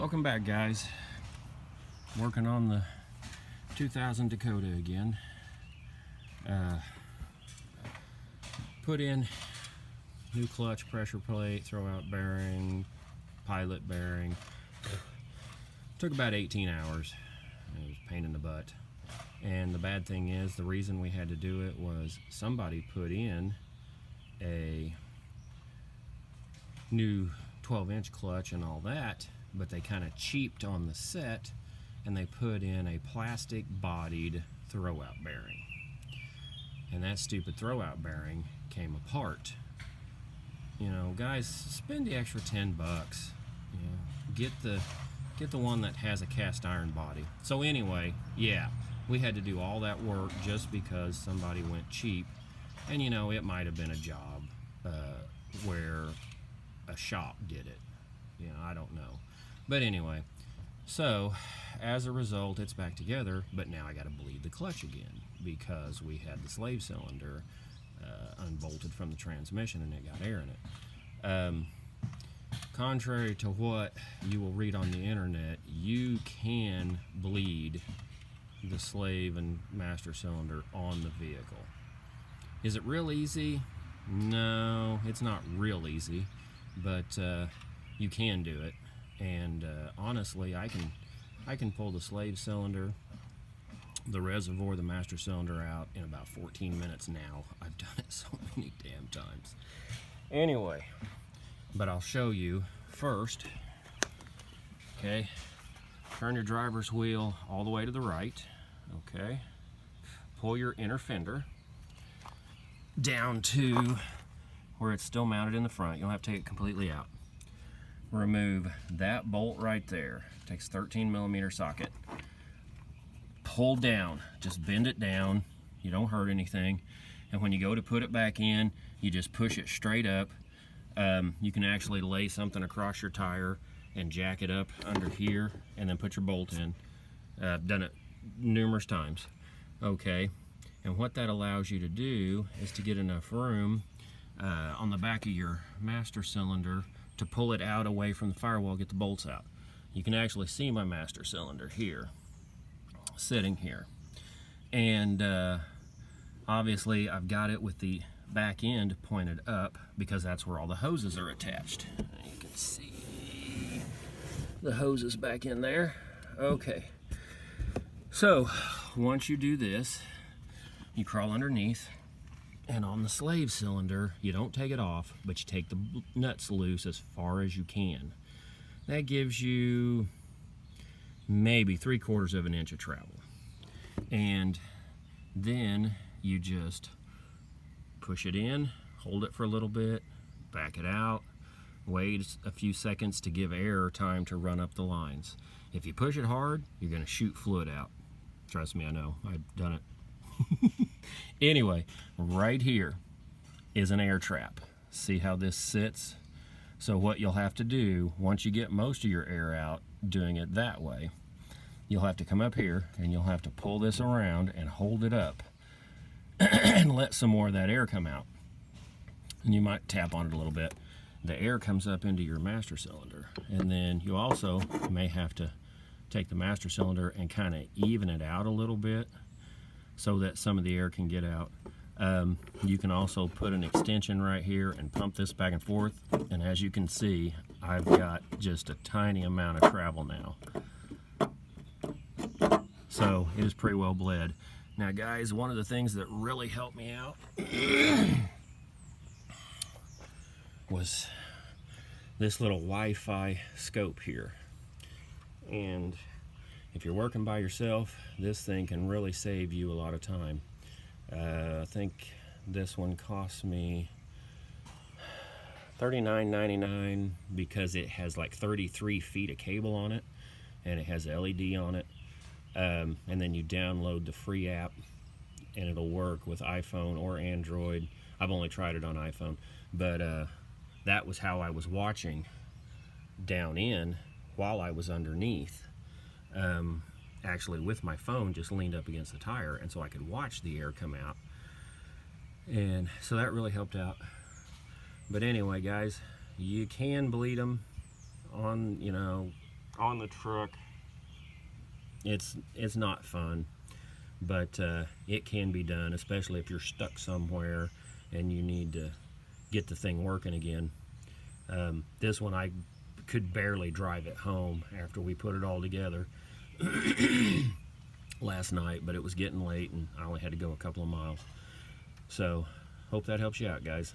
Welcome back, guys. Working on the 2000 Dakota again. Put in new clutch, pressure plate, throwout bearing, pilot bearing. Took about 18 hours. It was a pain in the butt. And the bad thing is, the reason we had to do it was somebody put in a new 12-inch clutch and all that, but they kind of cheaped on the set and they put in a plastic bodied throwout bearing, and that stupid throwout bearing came apart. You know, guys, spend the extra 10 bucks. You know, get the one that has a cast iron body. So anyway, yeah, we had to do all that work just because somebody went cheap. And you know, it might have been a job where a shop did it. You know, I don't know. But anyway, so as a result, it's back together, but now I got to bleed the clutch again because we had the slave cylinder unbolted from the transmission and it got air in it. Contrary to what you will read on the internet, you can bleed the slave and master cylinder on the vehicle. Is it real easy? No, it's not real easy, but you can do it. And honestly, I can pull the slave cylinder, the reservoir, the master cylinder out in about 14 minutes now. I've done it so many damn times. Anyway, but I'll show you first. Okay, turn your driver's wheel all the way to the right. Okay, pull your inner fender down to where it's still mounted in the front. You don't have to take it completely out. Remove that bolt right there. It takes 13mm socket. Pull down, just bend it down. You don't hurt anything. And when you go to put it back in, you just push it straight up. You can actually lay something across your tire and jack it up under here and then put your bolt in. I've done it numerous times. Okay, and what that allows you to do is to get enough room on the back of your master cylinder to pull it out away from the firewall, get the bolts out. You can actually see my master cylinder here, sitting here. And obviously I've got it with the back end pointed up because that's where all the hoses are attached. You can see the hoses back in there. Okay, so once you do this, you crawl underneath, and on the slave cylinder, you don't take it off, but you take the nuts loose as far as you can. That gives you maybe 3/4 of an inch of travel. And then you just push it in, hold it for a little bit, back it out, wait a few seconds to give air time to run up the lines. If you push it hard, you're gonna shoot fluid out. Trust me, I know, I've done it. Anyway, right here is an air trap. See how this sits? So what you'll have to do, once you get most of your air out doing it that way, you'll have to come up here and you'll have to pull this around and hold it up and let some more of that air come out. And you might tap on it a little bit. The air comes up into your master cylinder, and then you also may have to take the master cylinder and kind of even it out a little bit so that some of the air can get out. You can also put an extension right here and pump this back and forth, and as you can see, I've got just a tiny amount of travel now. So it is pretty well bled. Now guys, one of the things that really helped me out was this little Wi-Fi scope here. And if you're working by yourself, this thing can really save you a lot of time. I think this one cost me $39.99 because it has like 33 feet of cable on it, and it has LED on it. And then you download the free app, and it'll work with iPhone or Android. I've only tried it on iPhone, but that was how I was watching down in while I was underneath. Actually with my phone just leaned up against the tire, and so I could watch the air come out, and so that really helped out. But anyway guys, you can bleed them on, you know, on the truck. It's not fun, but it can be done, especially if you're stuck somewhere and you need to get the thing working again. This one, I could barely drive it home after we put it all together last night, but it was getting late and I only had to go a couple of miles. So hope that helps you out, guys.